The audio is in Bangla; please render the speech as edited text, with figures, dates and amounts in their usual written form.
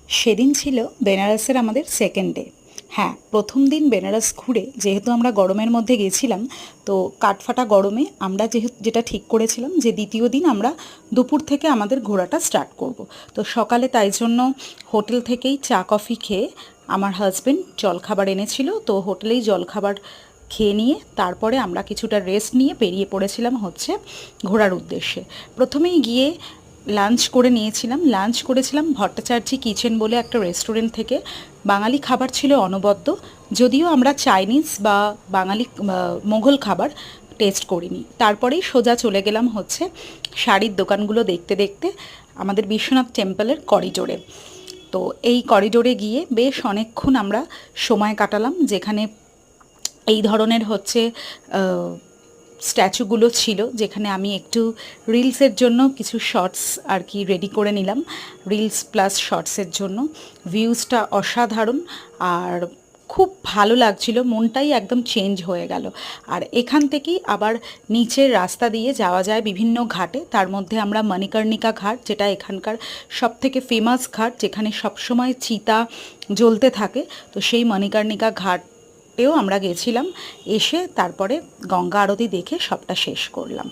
সেদিন ছিল বেনারসের আমাদের সেকেন্ড ডে। হ্যাঁ, প্রথম দিন বেনারস ঘুরে যেহেতু আমরা গরমের মধ্যে গেছিলাম, তো কাঠফাটা গরমে আমরা যেটা ঠিক করেছিলাম যে দ্বিতীয় দিন আমরা দুপুর থেকে আমাদের ঘোরাটা স্টার্ট করব। তো সকালে তাই জন্য হোটেল থেকেই চা কফি খেয়ে আমার হাজব্যান্ড জলখাবার এনেছিল, তো হোটেলেই জলখাবার খেয়ে নিয়ে তারপরে আমরা কিছুটা রেস্ট নিয়ে বেরিয়ে পড়েছিলাম হচ্ছে ঘোরার উদ্দেশ্যে। প্রথমেই গিয়ে লাঞ্চ করে নিয়েছিলাম। লাঞ্চ করেছিলাম ভট্টাচার্যি কিচেন বলে একটা রেস্টুরেন্ট থেকে। বাঙালি খাবার ছিল অনবদ্য, যদিও আমরা চাইনিজ বা বাঙালি মোঘল খাবার টেস্ট করিনি। তারপরেই সোজা চলে গেলাম হচ্ছে শাড়ির দোকানগুলো দেখতে দেখতে আমাদের বিশ্বনাথ টেম্পলের করিডোরে। তো এই করিডোরে গিয়ে বেশ অনেকক্ষণ আমরা সময় কাটালাম, যেখানে এই ধরনের হচ্ছে স্ট্যাচুগুলো ছিল, যেখানে আমি একটু রিলসের জন্য কিছু শর্টস আর কি রেডি করে নিলাম। রিলস প্লাস শর্টসের জন্য ভিউজটা অসাধারণ, আর খুব ভালো লাগছিল, মনটাই একদম চেঞ্জ হয়ে গেল। আর এখান থেকেই আবার নিচের রাস্তা দিয়ে যাওয়া যায় বিভিন্ন ঘাটে। তার মধ্যে আমরা মণিকর্ণিকা ঘাট, যেটা এখানকার সবথেকে ফেমাস ঘাট, যেখানে সবসময় চিতা জ্বলতে থাকে, তো সেই মণিকর্ণিকা ঘাটেও আমরা গেছিলাম। এসে তারপরে গঙ্গা আরতি দেখে সবটা শেষ করলাম।